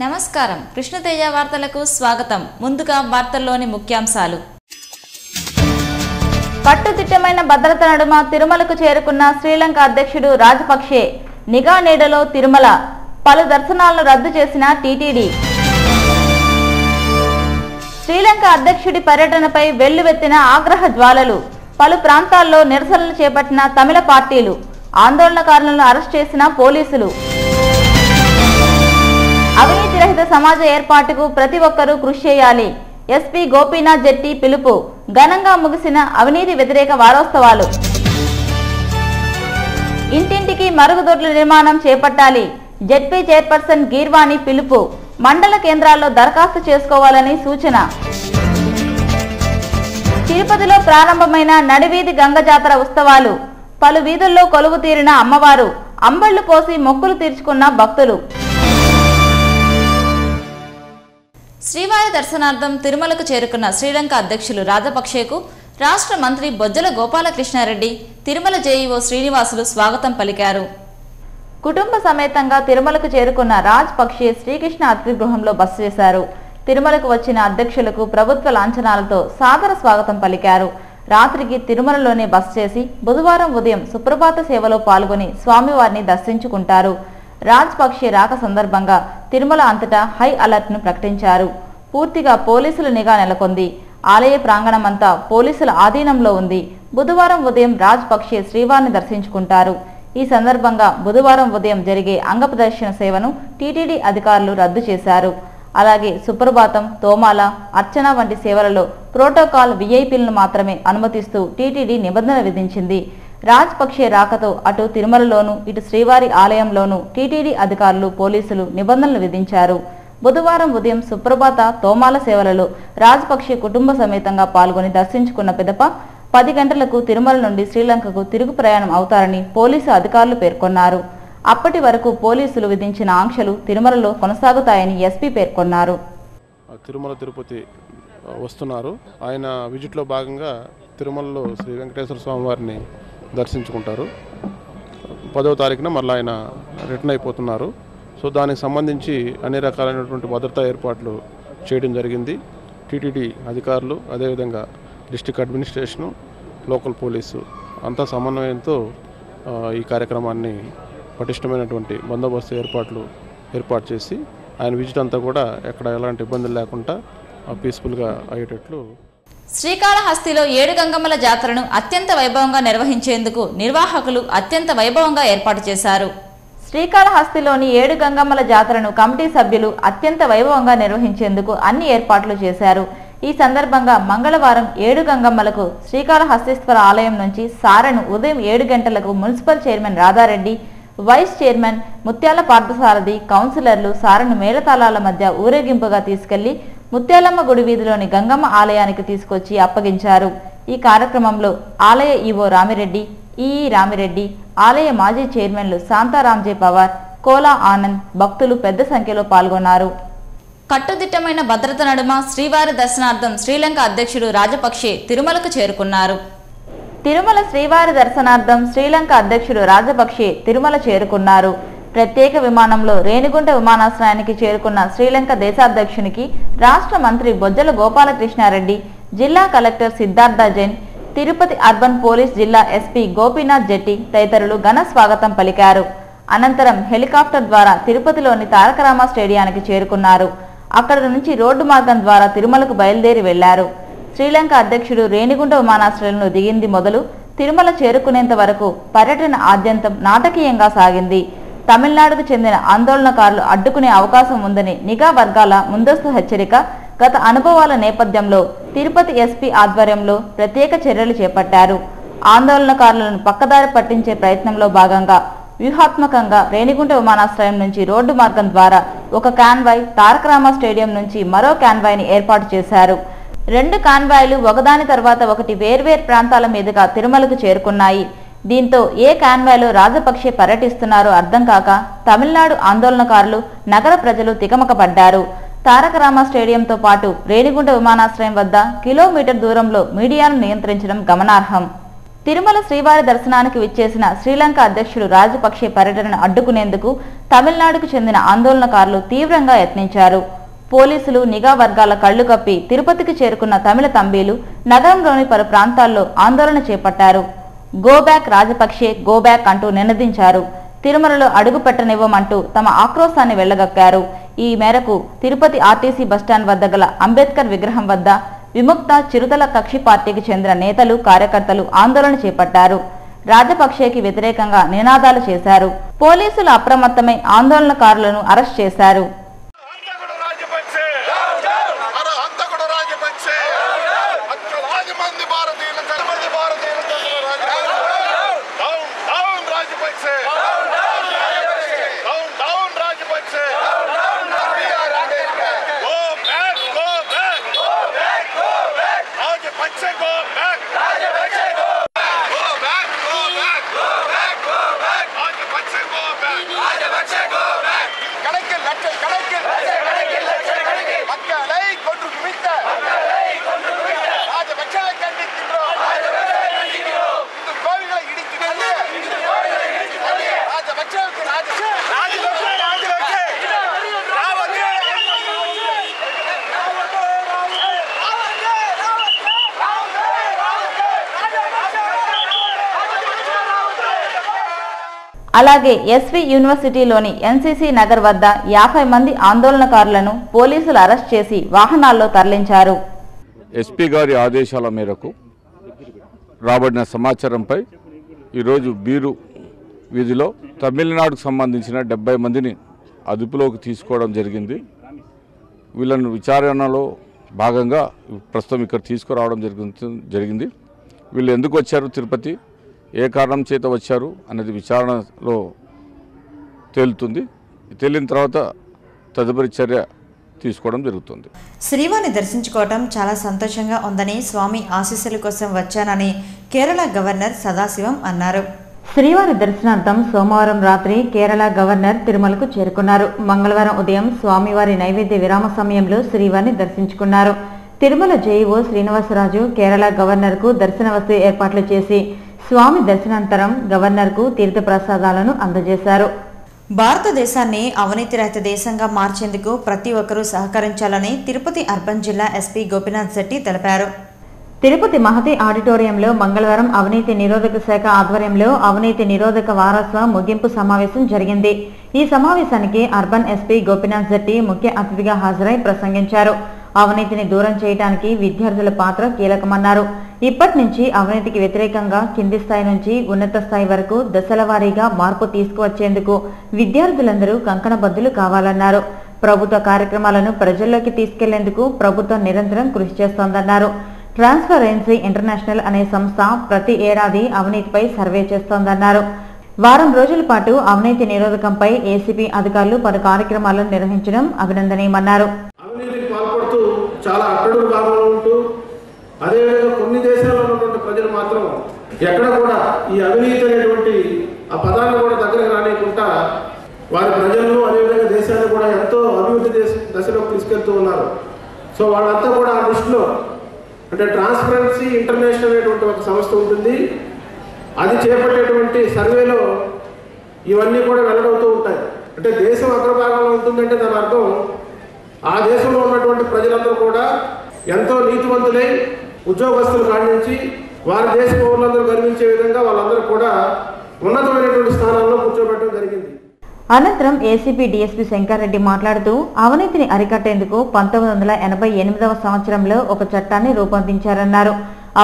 నమస్కారం కృష్ణతేజ వార్తలకు స్వాగతం. ముందుగా వార్తల్లోని ముఖ్యాంశాలు. కట్టుదిట్టమైన భద్రత నడుమ తిరుమలకు చేరుకున్న శ్రీలంక అధ్యక్షుడు రాజపక్షే. నిఘా నీడలో తిరుమల. పలు దర్శనాలను రద్దు చేసిన టీటీడీ. శ్రీలంక అధ్యక్షుడి పర్యటనపై వెల్లువెత్తిన ఆగ్రహ జ్వాలలు. పలు ప్రాంతాల్లో నిరసనలు చేపట్టిన తమిళ పార్టీలు. ఆందోళనకారులను అరెస్ట్ చేసిన పోలీసులు. అవినీతి రహిత సమాజ ఏర్పాటుకు ప్రతి ఒక్కరూ కృషి చేయాలి. ఎస్పీ గోపీనాథ్ జెట్టి పిలుపు. ఘనంగా ముగిసిన అవినీతి వ్యతిరేక వారోత్సవాలు. ఇంటింటికి మరుగుదొడ్ల నిర్మాణం చేపట్టాలి. జెడ్పీ చైర్పర్సన్ గీర్వాణి పిలుపు. మండల కేంద్రాల్లో దరఖాస్తు చేసుకోవాలని సూచన. తిరుపతిలో ప్రారంభమైన నడివీధి గంగ జాతర ఉత్సవాలు. పలు వీధుల్లో కొలువు తీరిన అమ్మవారు. అంబళ్లు పోసి మొక్కులు తీర్చుకున్న భక్తులు. శ్రీవారి దర్శనార్థం తిరుమలకు చేరుకున్న శ్రీలంక అధ్యక్షులు రాజపక్షేకు రాష్ట్ర మంత్రి బొజ్జల గోపాలకృష్ణారెడ్డి, తిరుమల జేఈఓ శ్రీనివాసులు స్వాగతం పలికారు. కుటుంబ సమేతంగా తిరుమలకు చేరుకున్న రాజపక్షే శ్రీకృష్ణ అతిథి గృహంలో బస చేశారు. తిరుమలకు వచ్చిన అధ్యక్షులకు ప్రభుత్వ లాంఛనాలతో సాదర స్వాగతం పలికారు. రాత్రికి తిరుమలలోనే బస చేసి బుధవారం ఉదయం సుప్రభాత సేవలో పాల్గొని స్వామివారిని దర్శించుకుంటారు. రాజపక్షే రాక సందర్భంగా తిరుమల అంతటా హై అలర్ట్ ను ప్రకటించారు. పూర్తిగా పోలీసుల నిఘా నెలకొంది. ఆలయ ప్రాంగణమంతా పోలీసుల ఆధీనంలో ఉంది. బుధవారం ఉదయం రాజపక్షే శ్రీవారిని దర్శించుకుంటారు. ఈ సందర్భంగా బుధవారం ఉదయం జరిగే అంగప్రదర్శన సేవను టీటీడీ అధికారులు రద్దు చేశారు. అలాగే సుప్రభాతం, తోమాల, అర్చన వంటి సేవలలో ప్రోటోకాల్ వీఐపీలను మాత్రమే అనుమతిస్తూ టీటీడీ నిబంధన విధించింది. రాజపక్షే రాకతో అటు తిరుమలలోనూ ఇటు శ్రీవారి ఆలయంలోనూ టీటీడీ అధికారులు, పోలీసులు నిబంధనలు విధించారు. బుధవారం ఉదయం సుప్రభాత, తోమాల సేవలలో రాజపక్షే కుటుంబ సమేతంగా పాల్గొని దర్శించుకున్న పిదప 10 గంటలకు తిరుమల నుండి శ్రీలంకకు తిరుగు ప్రయాణం అవుతారని పోలీసు అధికారులు పేర్కొన్నారు. అప్పటి వరకు పోలీసులు విధించిన ఆంక్షలు తిరుమలలో కొనసాగుతాయని ఎస్పీ పేర్కొన్నారు. తిరుమల తిరుపతి వస్తున్నారు. ఆయన విజిట్లో భాగంగా తిరుమలలో శ్రీ వెంకటేశ్వర స్వామి వారిని దర్శించుకుంటారు. 10వ తారీఖున మళ్ళీ ఆయన రిటర్న్ అయిపోతున్నారు. సో దానికి సంబంధించి అన్ని రకాలైనటువంటి భద్రతా ఏర్పాట్లు చేయడం జరిగింది. టీటీడీ అధికారులు, అదేవిధంగా డిస్ట్రిక్ట్ అడ్మినిస్ట్రేషను, లోకల్ పోలీసు అంతా సమన్వయంతో ఈ కార్యక్రమాన్ని పటిష్టమైనటువంటి బందోబస్తు ఏర్పాటు చేసి ఆయన విజిట్ అంతా కూడా ఎక్కడ ఎలాంటి ఇబ్బందులు లేకుండా పీస్ఫుల్గా అయ్యేటట్లు. శ్రీకాళహస్తిలో 7 గంగమ్మల జాతరను అత్యంత వైభవంగా నిర్వహించేందుకు నిర్వాహకులు అత్యంత వైభవంగా ఏర్పాటు చేశారు. శ్రీకాళహస్తిలోని 7 గంగమ్మల జాతరను కమిటీ సభ్యులు అత్యంత వైభవంగా నిర్వహించేందుకు అన్ని ఏర్పాట్లు చేశారు. ఈ సందర్భంగా మంగళవారం 7 గంగమ్మలకు శ్రీకాళహస్తీశ్వర ఆలయం నుంచి సారెను ఉదయం 7 గంటలకు municipal chairman Radha Reddy, vice chairman Mutyala Parthasarathi, కౌన్సిలర్లు సారెను మేళతాళాల మధ్య ఊరేగింపుగా తీసుకెళ్లి ముత్యాలమ్మ గుడి వీధిలోని గంగమ్మ ఆలయానికి తీసుకొచ్చి అప్పగించారు. ఈ కార్యక్రమంలో ఆలయ ఈవో రామిరెడ్డి, ఈఈ రామిరెడ్డి, ఆలయ మాజీ చైర్మన్లు శాంతారాంజే పవార్, కోలా ఆనంద్, భక్తులు పెద్ద సంఖ్యలో పాల్గొన్నారు. కట్టుదిట్టమైన భద్రత నడుమ శ్రీవారి దర్శనార్థం శ్రీలంక అధ్యక్షుడు రాజపక్షే తిరుమలకు చేరుకున్నారు. తిరుమల శ్రీవారి దర్శనార్థం శ్రీలంక అధ్యక్షుడు రాజపక్షే తిరుమల చేరుకున్నారు. ప్రత్యేక విమానంలో రేణిగుంట విమానాశ్రయానికి చేరుకున్న శ్రీలంక దేశాధ్యక్షునికి రాష్ట్ర మంత్రి బొజ్జల గోపాలకృష్ణారెడ్డి, జిల్లా collector Siddhartha Jain, Tirupati urban police జిల్లా ఎస్పీ గోపీనాథ్ జెట్టి తదితరులు ఘన స్వాగతం పలికారు. అనంతరం హెలికాప్టర్ ద్వారా తిరుపతిలోని తారకరామ స్టేడియానికి చేరుకున్నారు. అక్కడి నుంచి రోడ్డు మార్గం ద్వారా తిరుమలకు బయలుదేరి వెళ్లారు. శ్రీలంక అధ్యక్షుడు రేణిగుంట విమానాశ్రయంలో దిగింది మొదలు తిరుమల చేరుకునేంత వరకు పర్యటన ఆద్యంతం నాటకీయంగా సాగింది. తమిళనాడుకు చెందిన ఆందోళనకారులు అడ్డుకునే అవకాశం ఉందని నిఘా వర్గాల ముందస్తు హెచ్చరిక, గత అనుభవాల నేపథ్యంలో తిరుపతి ఎస్పీ ఆధ్వర్యంలో ప్రత్యేక చర్యలు చేపట్టారు. ఆందోళనకారులను పక్కదారి పట్టించే ప్రయత్నంలో భాగంగా వ్యూహాత్మకంగా రేణిగుంట విమానాశ్రయం నుంచి రోడ్డు మార్గం ద్వారా ఒక కాన్వాయ్, తారకరామ స్టేడియం నుంచి మరో కాన్వాయ్ని ఏర్పాటు చేశారు. 2 కాన్వాయ్లు ఒకదాని తర్వాత ఒకటి వేర్వేరు ప్రాంతాల మీదుగా తిరుమలకు చేరుకున్నాయి. దీంతో ఏ కాన్వాయ్లో రాజపక్షే పర్యటిస్తున్నారో అర్థం కాక తమిళనాడు ఆందోళనకారులు, నగర ప్రజలు తికమకపడ్డారు. తారకరామ స్టేడియంతో పాటు రేణిగుంట విమానాశ్రయం వద్ద కిలోమీటర్ దూరంలో మీడియాను నియంత్రించడం గమనార్హం. తిరుమల శ్రీవారి దర్శనానికి విచ్చేసిన శ్రీలంక అధ్యక్షుడు రాజపక్షే పర్యటనను అడ్డుకునేందుకు తమిళనాడుకు చెందిన ఆందోళనకారులు తీవ్రంగా యత్నించారు. పోలీసులు నిఘా వర్గాల కళ్లు కప్పి తిరుపతికి చేరుకున్న తమిళ తంబీలు నగరంలోని పలు ప్రాంతాల్లో ఆందోళన చేపట్టారు. గోబ్యాక్ రాజపక్షే గోబ్యాక్ అంటూ నినదించారు. తిరుమలలో అడుగు పెట్టనివ్వమంటూ తమ ఆక్రోశాన్ని వెళ్లగక్కారు. ఈ మేరకు తిరుపతి ఆర్టీసీ బస్టాండ్ వద్ద గల అంబేద్కర్ విగ్రహం వద్ద విముక్త చిరుతల కక్షి పార్టీకి చెందిన నేతలు కార్యకర్తలు ఆందోళన చేపట్టారు. రాజపక్షేకి వ్యతిరేకంగా నినాదాలు చేశారు. పోలీసులు అప్రమత్తమై ఆందోళనకారులను అరెస్ట్ చేశారు. అలాగే ఎస్వి యూనివర్సిటీలోని ఎన్సీసీ నగర్ వద్ద 50 మంది ఆందోళనకారులను పోలీసులు అరెస్ట్ చేసి వాహనాల్లో తరలించారు. ఎస్పీ గారి ఆదేశాల మేరకు రాబడిన సమాచారంపై ఈరోజు బీరు వీధిలో తమిళనాడుకు సంబంధించిన 70 మందిని అదుపులోకి తీసుకోవడం జరిగింది. వీళ్ళను విచారణలో భాగంగా ప్రస్తుతం ఇక్కడ తీసుకురావడం జరిగింది. వీళ్ళు ఎందుకు వచ్చారు, తిరుపతి ఏ కారణం చేత వచ్చారు అనేది విచారణలో తేలుతుంది. తేలిన తర్వాత తదుపరి చర్య తీసుకోవడం జరుగుతుంది. శ్రీవారిని దర్శించుకోవడం చాలా సంతోషంగా ఉందని, స్వామి ఆశీస్సుల కోసం వచ్చానని కేరళ గవర్నర్ సదాశివం అన్నారు. శ్రీవారి దర్శనార్థం సోమవారం రాత్రి కేరళ గవర్నర్ తిరుమలకు చేరుకున్నారు. మంగళవారం ఉదయం స్వామివారి నైవేద్య విరామ సమయంలో శ్రీవారిని దర్శించుకున్నారు. తిరుమల జేఈఓ శ్రీనివాసరాజు కేరళ గవర్నర్కు దర్శన వసతి ఏర్పాట్లు చేసి స్వామి దర్శనానంతరం గవర్నర్కు తీర్థప్రసాదాలను అందజేశారు. భారతదేశాన్ని అవినీతి రహిత దేశంగా మార్చేందుకు ప్రతి ఒక్కరూ సహకరించాలని తిరుపతి అర్బన్ జిల్లా ఎస్పీ గోపీనాథ్ శెట్టి తెలిపారు. తిరుపతి మహతి ఆడిటోరియంలో మంగళవారం అవినీతి నిరోధక శాఖ ఆధ్వర్యంలో అవినీతి నిరోధక వారోత్సవ ముగింపు సమావేశం జరిగింది. ఈ సమావేశానికి అర్బన్ ఎస్పీ గోపీనాథ్ శెట్టి ముఖ్య అతిథిగా హాజరై ప్రసంగించారు. అవినీతిని దూరం చేయడానికి విద్యార్థుల పాత్ర కీలకమన్నారు. ఇప్పటి నుంచి అవినీతికి వ్యతిరేకంగా కింది స్థాయి నుంచి ఉన్నత స్థాయి వరకు దశల వారీగా మార్పు తీసుకువచ్చేందుకు విద్యార్థులందరూ కంకణబద్దులు కావాలన్నారు. ప్రభుత్వ కార్యక్రమాలను ప్రజల్లోకి తీసుకెళ్లేందుకు ప్రభుత్వం నిరంతరం కృషి చేస్తోందన్నారు. ట్రాన్స్పరెన్సీ ఇంటర్నేషనల్ అనే సంస్థ ప్రతి ఏడాది అవినీతిపై సర్వే చేస్తోందన్నారు. వారం రోజుల పాటు అవినీతి నిరోధకంపై ఏసీబీ అధికారులు పలు కార్యక్రమాలను నిర్వహించడం అభినందనీయమన్నారు. అవినీతికి పాల్పడుతూ చాలా అట్టడుగు భాగంలో ఉంటూ అదేవిధంగా కొన్ని దేశాల్లో ఉన్నటువంటి ప్రజలు మాత్రం ఎక్కడ కూడా ఈ అవినీతి అనేటువంటి ఆ పదాన్ని కూడా దగ్గరకు రానియకుండా వారి ప్రజలను అదేవిధంగా దేశాన్ని కూడా ఎంతో అభివృద్ధి దశలోకి తీసుకెళ్తూ ఉన్నారు. సో వాళ్ళంతా కూడా ఆ దృష్టిలో అంటే ట్రాన్స్పరెన్సీ ఇంటర్నేషనల్ అనేటువంటి ఒక సంస్థ ఉంటుంది. అది చేపట్టేటువంటి సర్వేలో ఇవన్నీ కూడా వెల్లడవుతూ ఉంటాయి. అంటే దేశం అగ్రభాగంలో ఉంటుందంటే దాని అర్థం ఆ దేశంలో ఉన్నటువంటి ప్రజలందరూ కూడా ఎంతో నీతివంతులై ఉద్యోగస్తులు కాడించి వారి దేశ పౌరులందరూ గర్వించే విధంగా వాళ్ళందరూ కూడా ఉన్నతమైనటువంటి స్థానాల్లో కూర్చోబెట్టడం జరిగింది. అనంతరం ఏసీపీ డీఎస్పీ శంకర్ రెడ్డి మాట్లాడుతూ అవినీతిని అరికట్టేందుకు 1988వ సంవత్సరంలో ఒక చట్టాన్ని రూపొందించారన్నారు.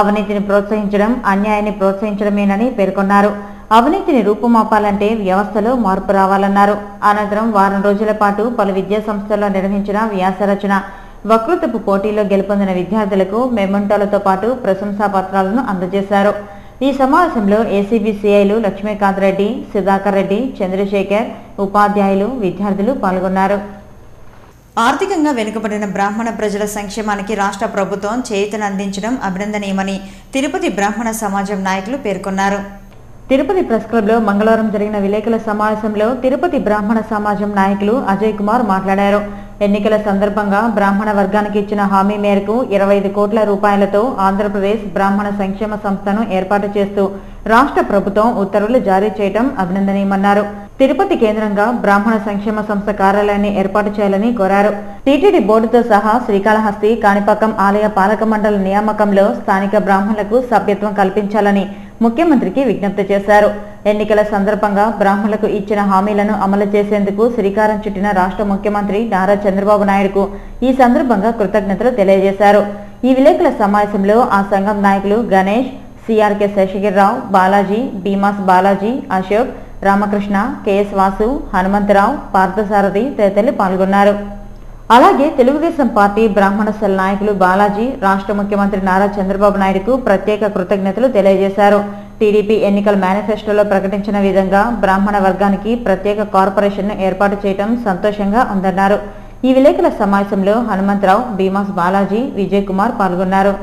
అవినీతిని ప్రోత్సహించడం అన్యాయాన్ని ప్రోత్సహించడమేనని పేర్కొన్నారు. అవినీతిని రూపుమాపాలంటే వ్యవస్థలో మార్పు రావాలన్నారు. అనంతరం వారం రోజుల పాటు పలు విద్యా సంస్థల్లో నిర్వహించిన వ్యాసరచన వక్తృత్వపు పోటీలో గెలుపొందిన విద్యార్థులకు మెమొంటోలతో పాటు ప్రశంసా పత్రాలను అందజేశారు. ఈ సమావేశంలో ఏసీబీ సిఐలు లక్ష్మీకాంత్ రెడ్డి, సుధాకర్ రెడ్డి, చంద్రశేఖర్, ఉపాధ్యాయులు, విద్యార్థులు పాల్గొన్నారు. ఆర్థికంగా వెనుకబడిన బ్రాహ్మణ ప్రజల సంక్షేమానికి రాష్ట్ర ప్రభుత్వం చేయూతను అందించడం అభినందనీయమని తిరుపతి బ్రాహ్మణ సమాజం నాయకులు పేర్కొన్నారు. తిరుపతి ప్రెస్ క్లబ్లో మంగళవారం జరిగిన విలేకరుల సమావేశంలో తిరుపతి బ్రాహ్మణ సమాజం నాయకులు అజయ్ కుమార్ మాట్లాడారు. ఎన్నికల సందర్భంగా బ్రాహ్మణ వర్గానికి ఇచ్చిన హామీ మేరకు 25 కోట్ల రూపాయలతో ఆంధ్రప్రదేశ్ బ్రాహ్మణ సంక్షేమ సంస్థను ఏర్పాటు చేస్తూ రాష్ట్ర ప్రభుత్వం ఉత్తర్వులు జారీ చేయడం అభినందనీయమన్నారు. తిరుపతి కేంద్రంగా బ్రాహ్మణ సంక్షేమ సంస్థ కార్యాలయాన్ని ఏర్పాటు చేయాలని కోరారు. టీటీడీ బోర్డుతో సహా శ్రీకాళహస్తి, కాణిపాకం ఆలయ పాలక మండలి నియామకంలో స్థానిక బ్రాహ్మణులకు సభ్యత్వం కల్పించాలని ముఖ్యమంత్రికి విజ్ఞప్తి చేశారు. ఎన్నికల సందర్భంగా బ్రాహ్మణులకు ఇచ్చిన హామీలను అమలు చేసేందుకు శ్రీకారం చుట్టిన రాష్ట్ర ముఖ్యమంత్రి నారా చంద్రబాబు నాయుడుకు ఈ సందర్భంగా కృతజ్ఞతలు తెలియజేశారు. ఈ విలేకరుల సమావేశంలో ఆ సంఘం నాయకులు గణేష్, సిఆర్కే శేషగిరిరావు, బాలాజీ, భీమాస్ బాలాజీ, అశోక్, రామకృష్ణ, కెఎస్ వాసు, హనుమంతరావు, పార్థసారథి తదితరులు పాల్గొన్నారు. అలాగే తెలుగుదేశం పార్టీ బ్రాహ్మణ సెల్ నాయకులు బాలాజీ రాష్ట్ర ముఖ్యమంత్రి నారా చంద్రబాబు నాయుడుకు ప్రత్యేక కృతజ్ఞతలు తెలియజేశారు. టీడీపీ ఎన్నికల మేనిఫెస్టోలో ప్రకటించిన విధంగా బ్రాహ్మణ వర్గానికి ప్రత్యేక కార్పొరేషన్ను ఏర్పాటు చేయడం సంతోషంగా ఉందన్నారు. ఈ విలేకరుల సమావేశంలో హనుమంతరావు, భీమాస్ బాలాజీ, విజయ్ కుమార్ పాల్గొన్నారు.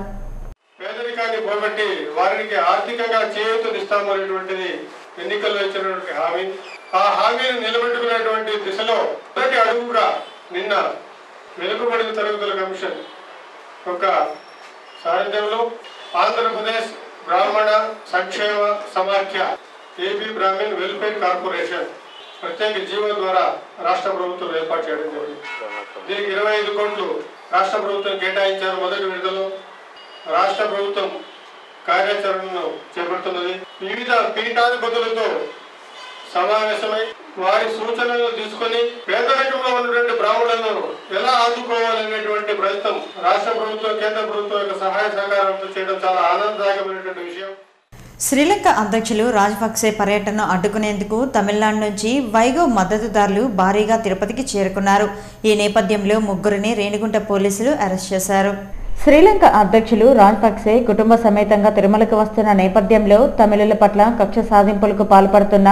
పేదరికాన్ని పోగొట్టి వారికి ఆర్థికంగా చేయూతనిస్తామనేటువంటిది ఎన్నికల్లో ఇచ్చినటువంటి హామీ. ఆ హామీని నిలబెట్టుకునేటువంటి దిశలో మొదటి అడుగుగా నిన్న వెనుకబడిన తరగతుల కమిషన్ యొక్క సారథ్యంలో ఆంధ్రప్రదేశ్ బ్రాహ్మణ సంక్షేమ సమాఖ్య ఏపీ బ్రాహ్మణ్ వెల్ఫేర్ కార్పొరేషన్ ప్రత్యేక జీవో ద్వారా రాష్ట్ర ప్రభుత్వం ఏర్పాటు చేయడం జరిగింది. దీనికి 25 కోట్లు రాష్ట్ర ప్రభుత్వం కేటాయించారు. మొదటి విడతలో రాష్ట్ర ప్రభుత్వం కార్యాచరణను చేపడుతున్నది. వివిధ పీఠాధిపతులతో సమావేశమై వారి సూచనలు తీసుకుని పేదరికంలో ఉన్నటువంటి బ్రాహ్మణులను ఎలా ఆదుకోవాలనేటువంటి ప్రయత్నం రాష్ట్ర ప్రభుత్వం, కేంద్ర ప్రభుత్వం యొక్క సహాయ సహకారంతో చేయడం చాలా ఆనందదాయకమైనటువంటి విషయం. శ్రీలంక అధ్యక్షులు రాజపక్సే పర్యటనను అడ్డుకునేందుకు తమిళనాడు నుంచి వైగో మద్దతుదారులు భారీగా తిరుపతికి చేరుకున్నారు. ఈ నేపథ్యంలో ముగ్గురిని రేణిగుంట పోలీసులు అరెస్ట్ చేశారు. శ్రీలంక అధ్యక్షులు రాజపక్సే కుటుంబ సమేతంగా తిరుమలకు వస్తున్న నేపథ్యంలో తమిళుల పట్ల కక్ష సాధింపులకు పాల్పడుతున్న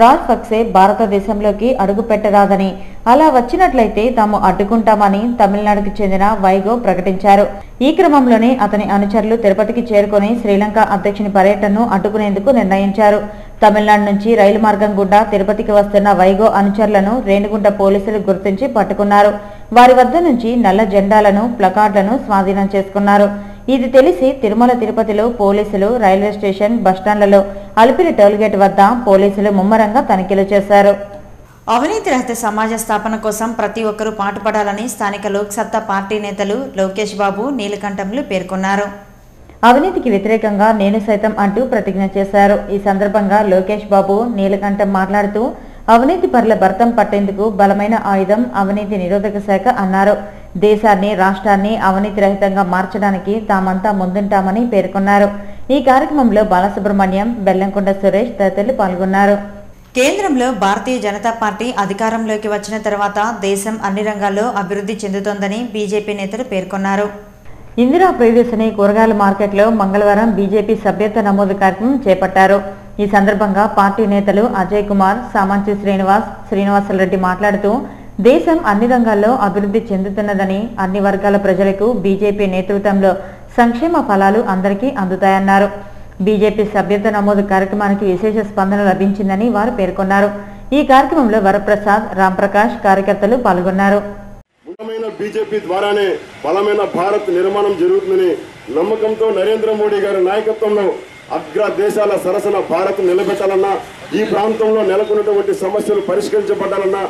రాజపక్సే భారతదేశంలోకి అడుగు పెట్టరాదని, అలా వచ్చినట్లయితే తాము అడ్డుకుంటామని తమిళనాడుకు చెందిన వైగో ప్రకటించారు. ఈ క్రమంలోనే అతని అనుచరులు తిరుపతికి చేరుకుని శ్రీలంక అధ్యక్షుని పర్యటనను అడ్డుకునేందుకు నిర్ణయించారు. తమిళనాడు నుంచి రైలు మార్గం గుండా తిరుపతికి వస్తున్న వైగో అనుచరులను రేణిగుంట పోలీసులు గుర్తించి పట్టుకున్నారు. వారి వద్ద నుంచి నల్ల జెండాలను, ప్లకార్డులను స్వాధీనం చేసుకున్నారు. ఇది తెలిసి తిరుమల తిరుపతిలో పోలీసులు రైల్వే స్టేషన్, బస్టాండ్లలో, అలిపిరి టోల్గేట్ వద్ద పోలీసులు ముమ్మరంగా తనిఖీలు చేశారు. అవినీతి రహిత సమాజ స్థాపన కోసం ప్రతి ఒక్కరూ పాటుపడాలని స్థానిక లోక్సత్తా పార్టీ నేతలు లోకేష్ బాబు, నీలకంఠంలు పేర్కొన్నారు. అవినీతికి వ్యతిరేకంగా నేను సైతం అంటూ ప్రతిజ్ఞ చేశారు. ఈ సందర్భంగా లోకేష్ బాబు, నీలకంఠం మాట్లాడుతూ అవినీతి పరుల భర్తం పట్టేందుకు బలమైన ఆయుధం అవినీతి నిరోధక శాఖ అన్నారు. దేశాన్ని, రాష్ట్రాన్ని అవినీతి రహితంగా మార్చడానికి తామంతా ముందుంటామని పేర్కొన్నారు. ఈ కార్యక్రమంలో బాలసుబ్రహ్మణ్యం, బెల్లంకొండ సురేష్ తదితరులు పాల్గొన్నారు. కేంద్రంలో భారతీయ జనతా పార్టీ అధికారంలోకి వచ్చిన తర్వాత దేశం అన్ని రంగాల్లో అభివృద్ధి చెందుతోందని బీజేపీ నేతలు పేర్కొన్నారు. ఇందిరా ప్రియదర్శిని కూరగాయల మార్కెట్లో మంగళవారం బీజేపీ సభ్యత్వ నమోదు కార్యక్రమం చేపట్టారు. ఈ సందర్భంగా పార్టీ నేతలు అజయ్ కుమార్, సామంచి శ్రీనివాసరెడ్డి మాట్లాడుతూ దేశం అన్ని రంగాల్లో అభివృద్ధి చెందుతున్నదని, అన్ని వర్గాల ప్రజలకు బీజేపీ నేతృత్వంలో సంక్షేమ ఫలాలు అందరికీ అందుతాయన్నారు. బీజేపీ సభ్యత్వ నమోదు కార్యక్రమానికి విశేష స్పందన లభించిందని వారు పేర్కొన్నారు. ఈ కార్యక్రమంలో వరప్రసాద్, రాంప్రకాష్ కార్యకర్తలు పాల్గొన్నారు. బీజేపీ ద్వారానే బలమైన భారత్ నిర్మాణం జరుగుతుందని నమ్మకంతో నరేంద్ర మోడీ గారి నాయకత్వంలో అగ్ర దేశాల సరసన భారత్ నిలబెట్టాలన్నా, ఈ ప్రాంతంలో నెలకొన్నటువంటి సమస్యలు పరిష్కరించబడాలన్నా,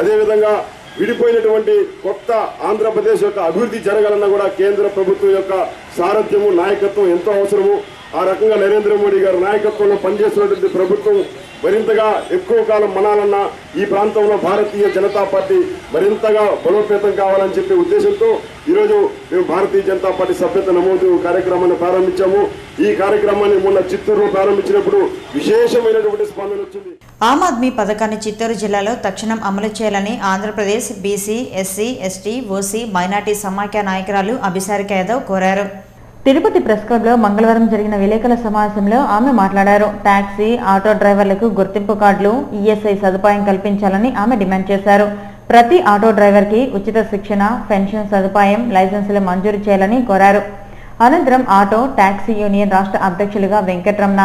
అదేవిధంగా విడిపోయినటువంటి కొత్త ఆంధ్రప్రదేశ్ యొక్క అభివృద్ధి జరగాలన్నా కూడా కేంద్ర ప్రభుత్వం యొక్క సారథ్యము, నాయకత్వం ఎంతో అవసరము. ఆ రకంగా నరేంద్ర మోడీ గారి నాయకత్వంలో పనిచేస్తున్నటువంటి ప్రభుత్వం మరింతగా ఎక్కువ కాలం మనాలన్నా ఈ ప్రాంతంలో భారతీయ జనతా పార్టీ మరింతగా బలోపేతం కావాలని చెప్పే ఉద్దేశంతో ఈరోజు మేము భారతీయ జనతా పార్టీ సభ్యత్వ నమోదు కార్యక్రమాన్ని ప్రారంభించాము. ఈ కార్యక్రమాన్ని మొన్న చిత్తూరులో ప్రారంభించినప్పుడు విశేషమైనటువంటి స్పందన వచ్చింది. ఆమ్ ఆద్మీ పథకాన్ని చిత్తూరు జిల్లాలో తక్షణం అమలు చేయాలని Andhra Pradesh BC, SC, ST, OC, minority సమాఖ్య నాయకురాలు అభిసారిక యాదవ్ కోరారు. తిరుపతి ప్రెస్ క్లబ్లో మంగళవారం జరిగిన విలేకరుల సమావేశంలో ఆమె మాట్లాడారు. టాక్సీ, ఆటో డ్రైవర్లకు గుర్తింపు కార్డులు, ఈఎస్ఐ సదుపాయం కల్పించాలని ఆమె డిమాండ్ చేశారు. ప్రతి ఆటో డ్రైవర్కి ఉచిత శిక్షణ, పెన్షన్ సదుపాయం, లైసెన్సులు మంజూరు చేయాలని కోరారు. అనంతరం ఆటో టాక్సీ యూనియన్ రాష్ట్ర అధ్యక్షులుగా వెంకటరమణ,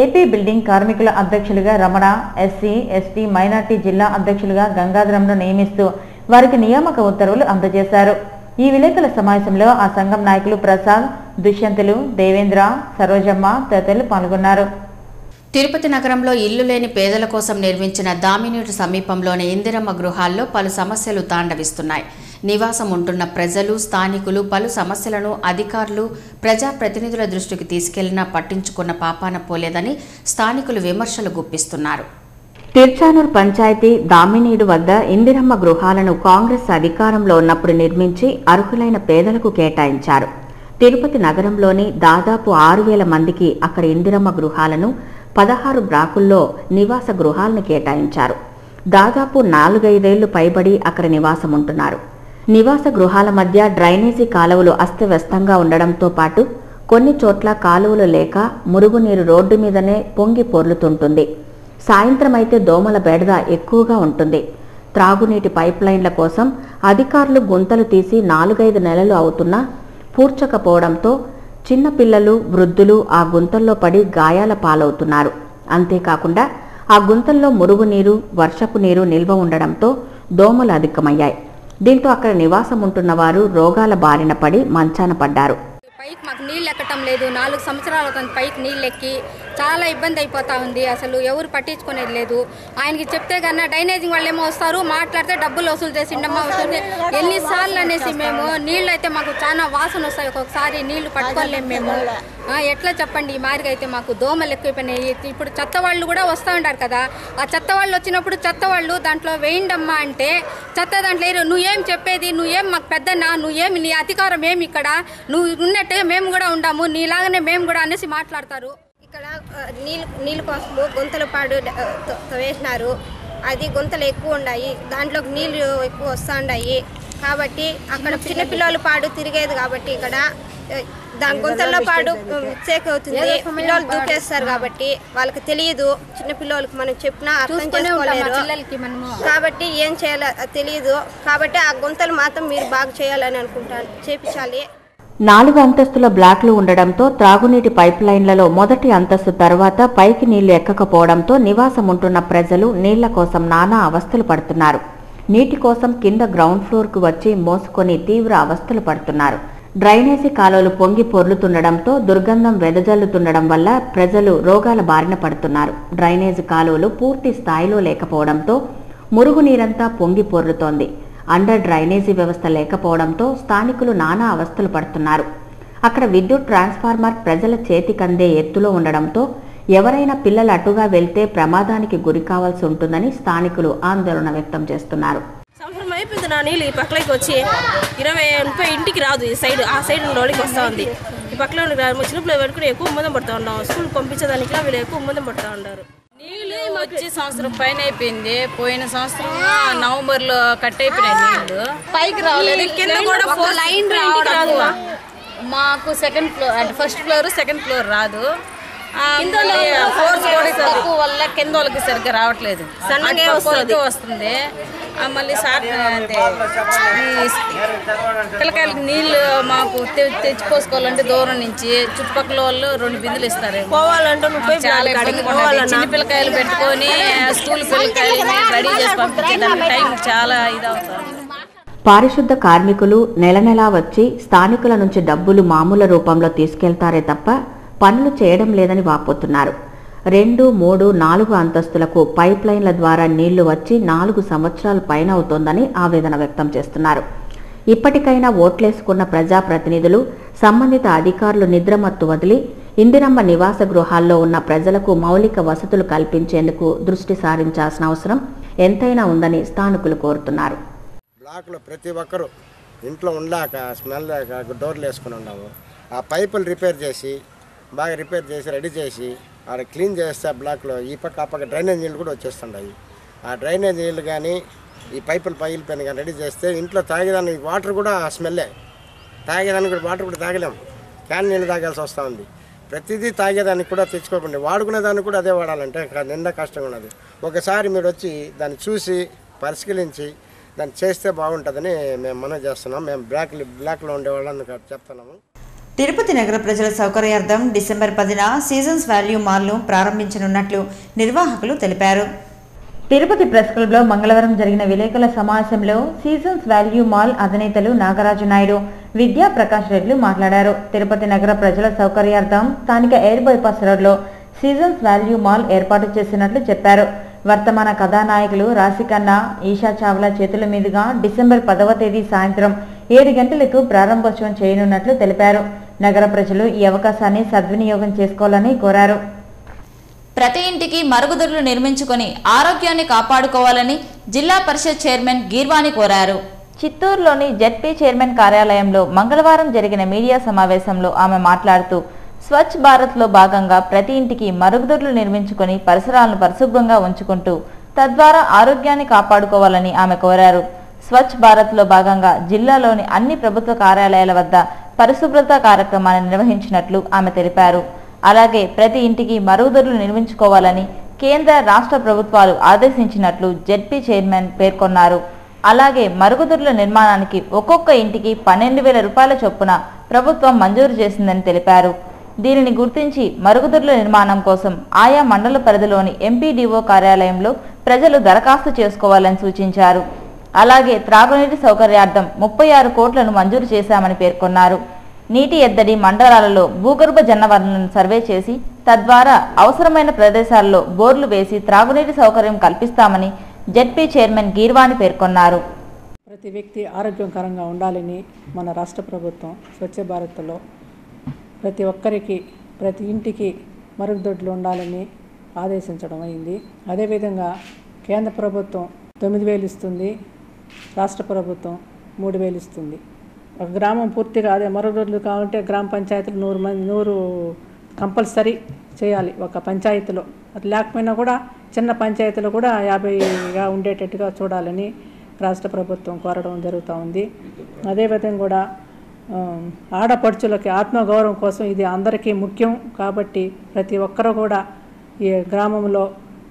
ఏపీ బిల్డింగ్ కార్మికుల అధ్యక్షులుగా రమణ, ఎస్సీ, ఎస్టీ, మైనార్టీ జిల్లా అధ్యక్షులుగా గంగాధరంను నియమిస్తూ వారికి నియామక ఉత్తర్వులు అందజేశారు. ఈ విలేకరుల సమావేశంలో ఆ సంఘం నాయకులు ప్రసాద్, దుష్యంతులు, దేవేంద్ర, సరోజమ్మ తదితరులు పాల్గొన్నారు. తిరుపతి నగరంలో ఇల్లు లేని పేదల కోసం నిర్మించిన దామినేడు సమీపంలోని ఇందిరమ్మ గృహాల్లో పలు సమస్యలు తాండవిస్తున్నాయి. నివాసం ఉంటున్న ప్రజలు, స్థానికులు పలు సమస్యలను అధికారులు, ప్రజాప్రతినిధుల దృష్టికి తీసుకెళ్లినా పట్టించుకున్న పాపాన పోలేదని స్థానికులు విమర్శలు గుప్పిస్తున్నారు. తిర్చానూర్ పంచాయతీ దామినీడు వద్ద ఇందిరమ్మ గృహాలను కాంగ్రెస్ అధికారంలో ఉన్నప్పుడు నిర్మించి అర్హులైన పేదలకు కేటాయించారు. తిరుపతి నగరంలోని దాదాపు 6,000 మందికి అక్కడ ఇందిరమ్మ గృహాలను 16 బ్లాకుల్లో నివాస గృహాలను కేటాయించారు. దాదాపు 4-5 ఏళ్లు పైబడి అక్కడ నివాసం ఉంటున్నారు. నివాస గృహాల మధ్య డ్రైనేజీ కాలువలు అస్తవ్యస్తంగా ఉండడంతో పాటు కొన్ని చోట్ల కాలువలు లేక మురుగునీరు రోడ్డు మీదనే పొంగి పొర్లుతుంటుంది. సాయంత్రం అయితే దోమల బెడద ఎక్కువగా ఉంటుంది. త్రాగునీటి పైప్ లైన్ల కోసం అధికారులు గుంతలు తీసి 4-5 నెలలు అవుతున్నా పూడ్చకపోవడంతో చిన్నపిల్లలు, వృద్ధులు ఆ గుంతల్లో పడి గాయాల పాలవుతున్నారు. అంతేకాకుండా ఆ గుంతల్లో మురుగునీరు, వర్షపు నీరు నిల్వ ఉండడంతో దోమలు అధికమయ్యాయి. దీంతో అక్కడ నివాసం ఉంటున్న వారు రోగాల బారిన పడి మంచాన పడ్డారు. పైకి మాకు నీళ్ళు ఎక్కటం లేదు. 4 సంవత్సరాలు అవుతుంది పైకి నీళ్ళు ఎక్కి. చాలా ఇబ్బంది అయిపోతా ఉంది. అసలు ఎవరు పట్టించుకునేది లేదు. ఆయనకి చెప్తే కన్నా డ్రైనేజింగ్ వాళ్ళు ఏమో వస్తారు, మాట్లాడితే డబ్బులు వసూలు చేసిండమ్మా వసూలు. ఎన్నిసార్లు అనేసి మేము నీళ్ళు అయితే మాకు చాలా వాసన వస్తాయి. ఒక్కొక్కసారి నీళ్లు పట్టుకోలేము మేము. ఎట్లా చెప్పండి? ఈ మాదిరిగా అయితే మాకు దోమలు ఎక్కువైపోయినాయి. ఇప్పుడు చెత్త వాళ్ళు కూడా వస్తూ ఉంటారు కదా, ఆ చెత్త వాళ్ళు వచ్చినప్పుడు చెత్త వాళ్ళు దాంట్లో వేయండమ్మా అంటే చెత్త దాంట్లో నువ్వేం చెప్పేది, నువ్వేం మాకు పెద్దనా, నువ్వేమి నీ అధికారం ఏమి, ఇక్కడ నువ్వు ఉన్నట్టే మేము కూడా ఉండాము, నీలాగానే మేము కూడా అనేసి మాట్లాడతారు. ఇక్కడ నీళ్ళ కోసము గుంతల పాడు వేసినారు. అది గుంతలు ఎక్కువ ఉన్నాయి, దాంట్లోకి నీళ్లు ఎక్కువ వస్తూ ఉన్నాయి. కాబట్టి అక్కడ చిన్నపిల్లలు పాడు తిరిగేది కాబట్టి ఇక్కడ దాని గుంతల్లో పాడు మిస్టేక్ అవుతుంది. పిల్లలు దూకేస్తారు కాబట్టి వాళ్ళకి తెలియదు. చిన్నపిల్లలకి మనం చెప్పినా అర్థం చేసుకోలేరు. కాబట్టి ఏం చేయాలో తెలియదు. కాబట్టి ఆ గుంతలు మాత్రం మీరు బాగా చేయాలని అనుకుంటాను, చేపించాలి. 4 అంతస్తుల బ్లాక్లు ఉండడంతో త్రాగునీటి పైప్ లైన్లలో మొదటి అంతస్తు తర్వాత పైకి నీళ్లు ఎక్కకపోవడంతో నివాసం ఉంటున్న ప్రజలు నీళ్ల కోసం నానా అవస్థలు పడుతున్నారు. నీటి కోసం కింద గ్రౌండ్ ఫ్లోర్కు వచ్చి మోసుకొని తీవ్ర అవస్థలు పడుతున్నారు. డ్రైనేజీ కాలువలు పొంగి పొర్లుతుండడంతో దుర్గంధం వెదజల్లుతుండడం వల్ల ప్రజలు రోగాల బారిన పడుతున్నారు. డ్రైనేజీ కాలువలు పూర్తి స్థాయిలో లేకపోవడంతో మురుగునీరంతా పొంగి పొర్లుతోంది. అండర్ డ్రైనేజీ వ్యవస్థ లేకపోవడంతో స్థానికులు నానా అవస్థలు పడుతున్నారు. అక్కడ విద్యుత్ ట్రాన్స్ఫార్మర్ ప్రజల చేతికందే ఎత్తులో ఉండడంతో ఎవరైనా పిల్లలు అటుగా వెళ్తే ప్రమాదానికి గురి కావాల్సి ఉంటుందని స్థానికులు ఆందోళన వ్యక్తం చేస్తున్నారు. సంవత్సరం అయిపోయింది నా నీళ్ళు ఈ పక్కలకి వచ్చి 20-30 ఇంటికి రాదు. ఈ సైడ్ ఆ సైడ్ లోడికి వస్తూ ఉంది. ఈ పక్కలో చిన్నపిల్లలు పెట్టుకుని ఎక్కువ ఇబ్బంది పడుతూ ఉన్నాం. స్కూల్ పంపించేదానికి వీళ్ళు ఎక్కువ ఇబ్బంది పడుతూ ఉంటారు. నీళ్ళు వచ్చి సంవత్సరం పైన అయిపోయింది. పోయిన సంవత్సరం నవంబర్లో కట్ అయిపోయినాయి నీళ్ళు. పైకి రాలేదు. కింద కూడా 4 లైన్ రాదు. మాకు సెకండ్ ఫ్లోర్ అంటే ఫస్ట్ ఫ్లోర్ సెకండ్ ఫ్లోర్ రాదు. ఫోర్స్ తక్కువ వల్ల కింద వాళ్ళకి సరిగ్గా రావట్లేదు. సన్నగా వస్తుంది. మళ్ళీ పిల్లకాయలకి నీళ్ళు మాకు తెచ్చిపోసుకోవాలంటే దూరం నుంచి చుట్టుపక్కల వాళ్ళు 2 బిందులు ఇస్తారు. చాలా ఇబ్బంది. చిన్న పిల్లకాయలు పెట్టుకొని స్కూల్ పిల్లకాయలని రెడీ చేసి పంపించడానికి టైం చాలా ఇదవుతుంది. పారిశుద్ధ కార్మికులు నెలనెలా వచ్చి స్థానికుల నుంచి డబ్బులు మామూలు రూపంలో తీసుకెళ్తారే తప్ప పనులు చేయడం లేదని వాపోతున్నారు. 2, 3, 4 అంతస్తులకు పైప్ లైన్ల ద్వారా నీళ్లు వచ్చి 4 సంవత్సరాల పైన అవుతోందని ఆవేదన వ్యక్తం చేస్తున్నారు. ఇప్పటికైనా ఓట్లేసుకున్న ప్రజాప్రతినిధులు, సంబంధిత అధికారులు నిద్రమత్తు వదిలి ఇందిరమ్మ నివాస గృహాల్లో ఉన్న ప్రజలకు మౌలిక వసతులు కల్పించేందుకు దృష్టి సారించాల్సిన అవసరం ఎంతైనా ఉందని స్థానికులు కోరుతున్నారు. బ్లాక్లో ప్రతి ఒక్కరూ ఇంట్లో ఉండలేక స్మెల్ లేక డోర్లు వేసుకుని ఉన్నాము. ఆ పైపులు బాగా రిపేర్ చేసి రెడీ చేసి ఆడ క్లీన్ చేస్తే బ్లాక్లో ఈ పక్క ఆ పక్క డ్రైనేజ్ నీళ్ళు కూడా వచ్చేస్తున్నాయి. ఆ డ్రైనేజ్ నీళ్ళు కానీ ఈ పైపులు పైన కానీ రెడీ చేస్తే ఇంట్లో తాగేదానికి వాటర్ కూడా స్మెల్లే. తాగేదానికి కూడా వాటర్ కూడా తాగలేము. క్యాన్ నీళ్ళు తాగాల్సి వస్తూ ఉంది. ప్రతిదీ తాగేదానికి కూడా తెచ్చుకోకుండా వాడుకునేదానికి కూడా అదే వాడాలంటే నిండా కష్టంగా ఉన్నది. ఒకసారి మీరు వచ్చి దాన్ని చూసి పరిశీలించి దాన్ని చేస్తే బాగుంటుందని మేము మనవి చేస్తున్నాం. మేము బ్లాక్లో ఉండేవాళ్ళని చెప్తున్నాము. తిరుపతి నగర ప్రజల సౌకర్యార్థం డిసెంబర్ 10న సీజన్స్ వాల్యూ మాల్ను ప్రారంభించనున్నట్లు నిర్వాహకులు తెలిపారు. తిరుపతి ప్రెస్ క్లబ్లో మంగళవారం జరిగిన విలేకరుల సమావేశంలో సీజన్స్ వాల్యూ మాల్ అధినేతలు నాగరాజు నాయుడు, విద్యా ప్రకాష్ రెడ్లు మాట్లాడారు. తిరుపతి నగర ప్రజల సౌకర్యార్థం స్థానిక ఎయిర్ బైపాస్ రోడ్లో సీజన్స్ వాల్యూ మాల్ ఏర్పాటు చేసినట్లు చెప్పారు. వర్తమాన కథానాయకులు రాశికన్నా, ఈషా చావ్లా చేతుల మీదుగా డిసెంబర్ 10వ తేదీ సాయంత్రం 7 గంటలకు ప్రారంభోత్సవం చేయనున్నట్లు తెలిపారు. నగర ప్రజలు ఈ అవకాశాన్ని సద్వినియోగం చేసుకోవాలని కోరారు. ప్రతి ఇంటికి మరుగుదొడ్లు నిర్మించుకొని ఆరోగ్యాన్ని కాపాడుకోవాలని జిల్లా పరిషత్ చైర్మన్ గీర్వాణి కోరారు. చిత్తూరులోని జెడ్పీ చైర్మన్ కార్యాలయంలో మంగళవారం జరిగిన మీడియా సమావేశంలో ఆమె మాట్లాడుతూ స్వచ్ఛ భారత్లో భాగంగా ప్రతి ఇంటికి మరుగుదొడ్లు నిర్మించుకొని పరిసరాలను పరిశుభ్రంగా ఉంచుకుంటూ తద్వారా ఆరోగ్యాన్ని కాపాడుకోవాలని ఆమె కోరారు. స్వచ్ఛ భారత్లో భాగంగా జిల్లాలోని అన్ని ప్రభుత్వ కార్యాలయాల వద్ద పరిశుభ్రత కార్యక్రమాన్ని నిర్వహించినట్లు ఆమె తెలిపారు. అలాగే ప్రతి ఇంటికి మరుగుదొడ్లు నిర్మించుకోవాలని కేంద్ర రాష్ట్ర ప్రభుత్వాలు ఆదేశించినట్లు జెడ్పీ చైర్మన్ పేర్కొన్నారు. అలాగే మరుగుదొడ్ల నిర్మాణానికి ఒక్కొక్క ఇంటికి 12,000 రూపాయల చొప్పున ప్రభుత్వం మంజూరు చేసిందని తెలిపారు. దీనిని గుర్తించి మరుగుదొడ్ల నిర్మాణం కోసం ఆయా మండల పరిధిలోని ఎంపీడీఓ కార్యాలయంలో ప్రజలు దరఖాస్తు చేసుకోవాలని సూచించారు. అలాగే త్రాగునీటి సౌకర్యార్థం 36 కోట్లను మంజూరు చేశామని పేర్కొన్నారు. నీటి ఎద్దడి మండలాలలో భూగర్భ జలవనరులను సర్వే చేసి తద్వారా అవసరమైన ప్రదేశాల్లో బోర్లు వేసి త్రాగునీటి సౌకర్యం కల్పిస్తామని జెడ్పీ చైర్మన్ గీర్వాణి పేర్కొన్నారు. ప్రతి వ్యక్తి ఆరోగ్యకరంగా ఉండాలని మన రాష్ట్ర ప్రభుత్వం స్వచ్ఛ భారత్లో ప్రతి ఒక్కరికి ప్రతి ఇంటికి మరుగుదొడ్లు ఉండాలని ఆదేశించడం అయింది. అదేవిధంగా కేంద్ర ప్రభుత్వం 9,000 ఇస్తుంది, రాష్ట్ర ప్రభుత్వం 3,000 ఇస్తుంది. ఒక గ్రామం పూర్తిగా అదే మరుగుదొడ్లు కావాలంటే గ్రామ పంచాయతీలు 100 కంపల్సరీ చేయాలి ఒక పంచాయతీలో. అది లేకపోయినా కూడా చిన్న పంచాయతీలో కూడా 50గా ఉండేటట్టుగా చూడాలని రాష్ట్ర ప్రభుత్వం కోరడం జరుగుతూ ఉంది. అదేవిధంగా కూడా ఆడపడుచులకి ఆత్మగౌరవం కోసం ఇది అందరికీ ముఖ్యం కాబట్టి ప్రతి ఒక్కరూ కూడా ఈ గ్రామంలో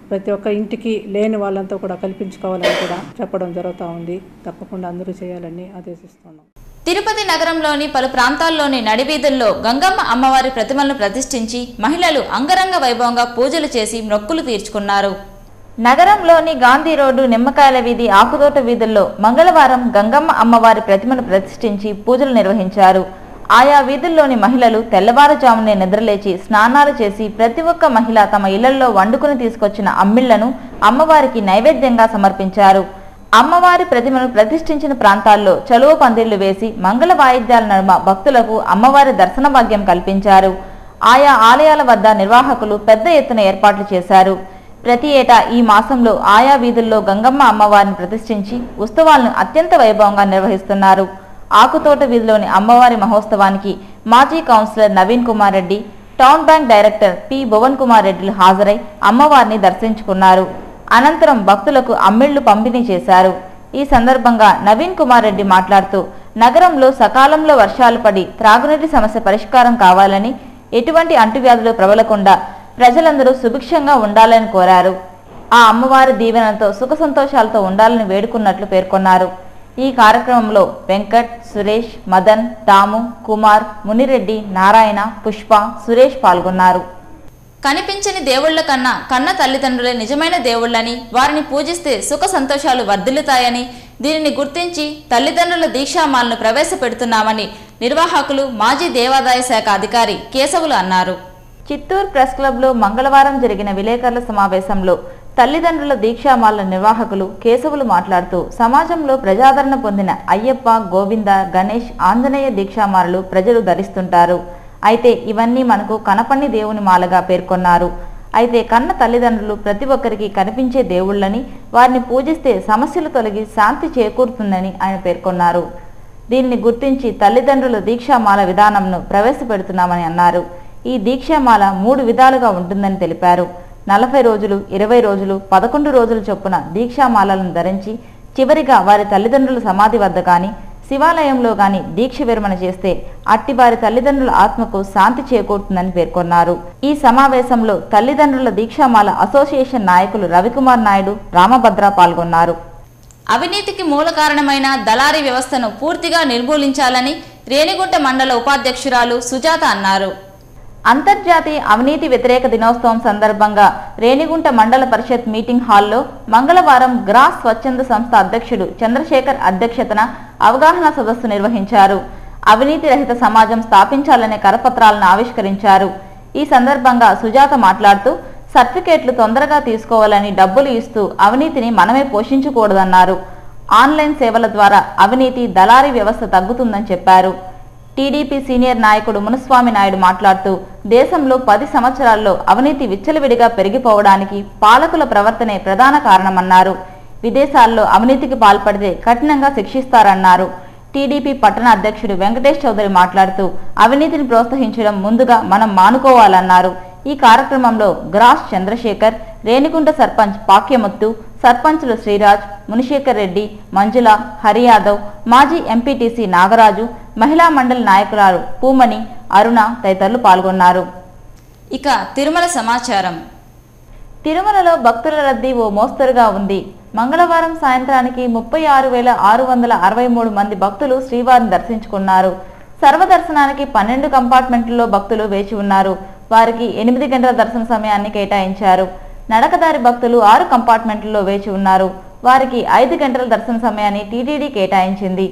ప్రతి ఒక్క ఇంటికి లేని వాళ్ళంతా కూడా కల్పించుకోవాలని కూడా చెప్పడం జరుగుతూ ఉంది. తప్పకుండా అందరూ చేయాలని ఆదేశిస్తున్నాం. తిరుపతి నగరంలోని పలు ప్రాంతాల్లోని నడివీధుల్లో గంగమ్మ అమ్మవారి ప్రతిమలను ప్రతిష్ఠించి మహిళలు అంగరంగ వైభవంగా పూజలు చేసి మొక్కులు తీర్చుకున్నారు. నగరంలోని గాంధీ రోడ్డు, నిమ్మకాయల వీధి, ఆకుతోట వీధుల్లో మంగళవారం గంగమ్మ అమ్మవారి ప్రతిమను ప్రతిష్ఠించి పూజలు నిర్వహించారు. ఆయా వీధుల్లోని మహిళలు తెల్లవారుజామునే నిద్రలేచి స్నానాలు చేసి ప్రతి ఒక్క మహిళ తమ ఇళ్లలో వండుకుని తీసుకొచ్చిన అమ్మిళ్లను అమ్మవారికి నైవేద్యంగా సమర్పించారు. అమ్మవారి ప్రతిమను ప్రతిష్ఠించిన ప్రాంతాల్లో చలువ పందిళ్లు వేసి మంగళ వాయిద్యాల నడుమ భక్తులకు అమ్మవారి దర్శన భాగ్యం కల్పించారు. ఆయా ఆలయాల వద్ద నిర్వాహకులు పెద్ద ఎత్తున ఏర్పాట్లు చేశారు. ప్రతి ఏటా ఈ మాసంలో ఆయా వీధుల్లో గంగమ్మ అమ్మవారిని ప్రతిష్ఠించి ఉత్సవాలను అత్యంత వైభవంగా నిర్వహిస్తున్నారు. ఆకుతోట వీధిలోని అమ్మవారి మహోత్సవానికి మాజీ councillor Naveen Kumar Reddy, town bank director P Bhuvan Kumar రెడ్డిలు హాజరై అమ్మవారిని దర్శించుకున్నారు. అనంతరం భక్తులకు అమ్మిళ్లు పంపిణీ చేశారు. ఈ సందర్భంగా నవీన్ కుమార్ రెడ్డి మాట్లాడుతూ నగరంలో సకాలంలో వర్షాలు పడి త్రాగునీటి సమస్య పరిష్కారం కావాలని, ఎటువంటి అంటువ్యాధులు ప్రబలకుండా ప్రజలందరూ సుభిక్షంగా ఉండాలని కోరారు. ఆ అమ్మవారి దీవెనతో సుఖ సంతోషాలతో ఉండాలని వేడుకున్నట్లు పేర్కొన్నారు. ఈ కార్యక్రమంలో వెంకట్, సురేష్, మదన్, దాము, కుమార్, మునిరెడ్డి, నారాయణ, పుష్ప, సురేష్ పాల్గొన్నారు. కనిపించని దేవుళ్ల కన్నా కన్న తల్లిదండ్రులే నిజమైన దేవుళ్లని, వారిని పూజిస్తే సుఖ సంతోషాలు వర్ధిల్లుతాయని, దీనిని గుర్తించి తల్లిదండ్రుల దీక్షామాలను ప్రవేశపెడుతున్నామని నిర్వాహకులు మాజీ దేవాదాయ శాఖ అధికారి కేశవులు అన్నారు. చిత్తూరు ప్రెస్ క్లబ్లో మంగళవారం జరిగిన విలేకరుల సమావేశంలో తల్లిదండ్రుల దీక్షామాల నిర్వాహకులు కేశవులు మాట్లాడుతూ సమాజంలో ప్రజాదరణ పొందిన అయ్యప్ప, గోవింద, గణేష్, ఆంజనేయ దీక్షామాలలు ప్రజలు ధరిస్తుంటారు. అయితే ఇవన్నీ మనకు కనపని దేవుని మాలగా పేర్కొన్నారు. అయితే కన్న తల్లిదండ్రులు ప్రతి ఒక్కరికి కనిపించే దేవుళ్ళని, వారిని పూజిస్తే సమస్యలు తొలగి శాంతి చేకూరుతుందని ఆయన పేర్కొన్నారు. దీనిని గుర్తించి తల్లిదండ్రుల దీక్షామాల విధానంను ప్రవేశపెడుతున్నామని అన్నారు. ఈ దీక్షామాల 3 విధాలుగా ఉంటుందని తెలిపారు. 40 రోజులు, 20 రోజులు, 11 రోజుల చొప్పున దీక్షామాలను ధరించి చివరిగా వారి తల్లిదండ్రుల సమాధి వద్ద కానీ శివాలయంలో గాని దీక్ష విరమణ చేస్తే అట్టి వారి తల్లిదండ్రుల ఆత్మకు శాంతి చేకూరుతుందని పేర్కొన్నారు. ఈ సమావేశంలో తల్లిదండ్రుల దీక్షామాల అసోసియేషన్ నాయకులు రవికుమార్ నాయుడు, రామభద్ర పాల్గొన్నారు. అవినీతికి మూల కారణమైన దళారీ వ్యవస్థను పూర్తిగా నిర్మూలించాలని రేణిగుంట మండల ఉపాధ్యక్షురాలు సుజాత అన్నారు. అంతర్జాతీయ అవినీతి వ్యతిరేక దినోత్సవం సందర్భంగా రేణిగుంట మండల పరిషత్ మీటింగ్ హాల్లో మంగళవారం గ్రాస్ స్వచ్ఛంద సంస్థ అధ్యక్షుడు చంద్రశేఖర్ అధ్యక్షతన అవగాహన సదస్సు నిర్వహించారు. అవినీతి రహిత సమాజం స్థాపించాలనే కరపత్రాలను ఆవిష్కరించారు. ఈ సందర్భంగా సుజాత మాట్లాడుతూ సర్టిఫికేట్లు తొందరగా తీసుకోవాలని డబ్బులు ఇస్తూ అవినీతిని మనమే పోషించకూడదన్నారు. ఆన్లైన్ సేవల ద్వారా అవినీతి దళారీ వ్యవస్థ తగ్గుతుందని చెప్పారు. టీడీపీ సీనియర్ నాయకుడు మునుస్వామి నాయుడు మాట్లాడుతూ దేశంలో 10 సంవత్సరాల్లో అవినీతి విచ్చలవిడిగా పెరిగిపోవడానికి పాలకుల ప్రవర్తనే ప్రధాన కారణమన్నారు. విదేశాల్లో అవినీతికి పాల్పడితే కఠినంగా శిక్షిస్తారన్నారు. టీడీపీ పట్టణ అధ్యక్షుడు వెంకటేష్ చౌదరి మాట్లాడుతూ అవినీతిని ప్రోత్సహించడం ముందుగా మనం మానుకోవాలన్నారు. ఈ కార్యక్రమంలో గ్రాస్ చంద్రశేఖర్, రేణిగుంట సర్పంచ్ పాక్యముత్తు, సర్పంచులు శ్రీరాజ్, మునిశేఖర్ రెడ్డి, మంజుల, హరియాదవ్, మాజీ ఎంపీటీసీ నాగరాజు, మహిళా మండలి నాయకురాలు పూమణి, అరుణ తదితరులు పాల్గొన్నారు. ఇక తిరుమల సమాచారం. తిరుమలలో భక్తుల రద్దీ ఓ మోస్తరుగా ఉంది. మంగళవారం సాయంత్రానికి 36,663 మంది భక్తులు శ్రీవారిని దర్శించుకున్నారు. సర్వదర్శనానికి 12 కంపార్ట్మెంట్లలో భక్తులు వేచి ఉన్నారు. వారికి 8 గంటల దర్శన సమయాన్ని కేటాయించారు. నడకదారి భక్తులు 6 కంపార్ట్మెంట్లలో వేచి ఉన్నారు. వారికి 5 గంటల దర్శన సమయాన్ని టీటీడీ కేటాయించింది.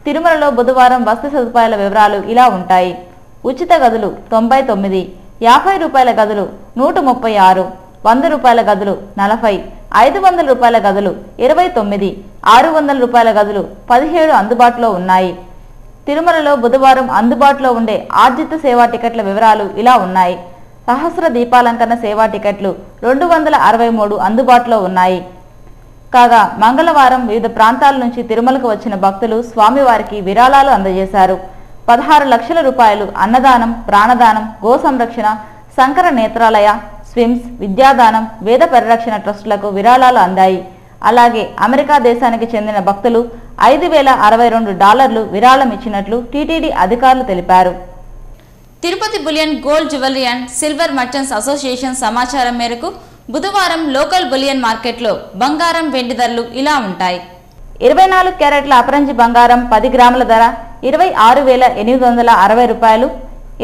తిరుమలలో బుధవారం వసతి సదుపాయాల వివరాలు ఇలా ఉంటాయి. ఉచిత గదులు 99, 50 రూపాయల గదులు 136, 100 రూపాయల గదులు 40, 500 రూపాయల గదులు 29, 600 రూపాయల గదులు 17 అందుబాటులో ఉన్నాయి. తిరుమలలో బుధవారం అందుబాటులో ఉండే ఆర్జిత సేవా టికెట్ల వివరాలు ఇలా ఉన్నాయి. సహస్ర దీపాలంకరణ సేవా టికెట్లు 263 అందుబాటులో ఉన్నాయి. కాగా మంగళవారం వివిధ ప్రాంతాల నుంచి తిరుమలకు వచ్చిన భక్తులు స్వామివారికి విరాళాలు అందజేశారు. 16 లక్షల రూపాయలు అన్నదానం, ప్రాణదానం, గో సంరక్షణ, శంకర నేత్రాలయ, స్విమ్స్, విద్యాదానం, వేద పరిరక్షణ ట్రస్టులకు విరాళాలు అందాయి. అలాగే అమెరికా దేశానికి చెందిన భక్తులు $5,062 విరాళం ఇచ్చినట్లు టీటీడీ అధికారులు తెలిపారు. Tirupati bullion gold jewellery and silver merchants association సమాచారం మేరకు బుధవారం లోకల్ బులియన్ మార్కెట్లో బంగారం, వెండి ధరలు ఇలా ఉంటాయి. 24 క్యారెట్ల అపరంజి బంగారం 10 గ్రాముల ధర 26,860 రూపాయలు.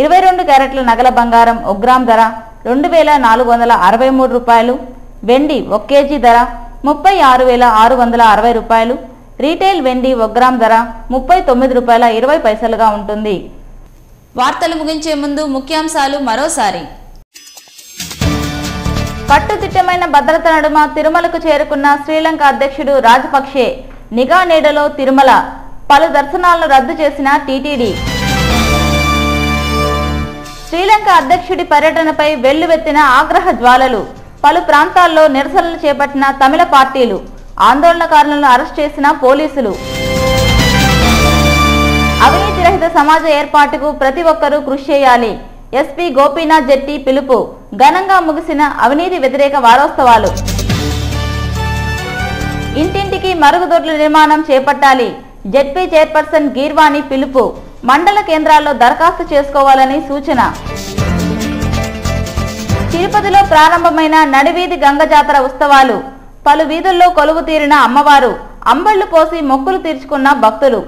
22 క్యారెట్ల నగల బంగారం 1 గ్రామ్ ధర 2,463 రూపాయలు. వెండి 1 కేజీ ధర 36,660 రూపాయలు. రీటైల్ వెండి 1 గ్రామ్ ధర 39 రూపాయల 20 పైసలుగా ఉంటుంది. వార్తలు ముగించే ముందు ముఖ్యాంశాలు మరోసారి. కట్టుదిట్టమైన భద్రత నడుమ తిరుమలకు చేరుకున్న శ్రీలంక అధ్యక్షుడు రాజపక్షే. నిఘా నీడలో తిరుమల. పలు దర్శనాలను రద్దు చేసిన టీటీడీ. శ్రీలంక అధ్యక్షుడి పర్యటనపై వెల్లువెత్తిన ఆగ్రహ జ్వాలలు. పలు ప్రాంతాల్లో నిరసనలు చేపట్టిన తమిళ పార్టీలు. ఆందోళనకారులను అరెస్ట్ చేసిన పోలీసులు. అవినీతి రహిత సమాజ ఏర్పాటుకు ప్రతి ఒక్కరూ కృషి చేయాలి. ఎస్పీ గోపీనాథ్ జెట్టి పిలుపు. ఘనంగా ముగిసిన అవినీతి వ్యతిరేక వారోత్సవాలు. ఇంటింటికి మరుగుదొడ్ల నిర్మాణం చేపట్టాలి. జెడ్పీ చైర్పర్సన్ గీర్వాణి పిలుపు. మండల కేంద్రాల్లో దరఖాస్తు చేసుకోవాలని సూచన. తిరుపతిలో ప్రారంభమైన నడివీధి గంగ జాతర ఉత్సవాలు. పలు వీధుల్లో కొలువు తీరిన అమ్మవారు. అంబళ్లు పోసి మొక్కులు తీర్చుకున్న భక్తులు.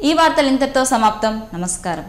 ఈ వార్తలు ఇంతటితో సమాప్తం. నమస్కారం.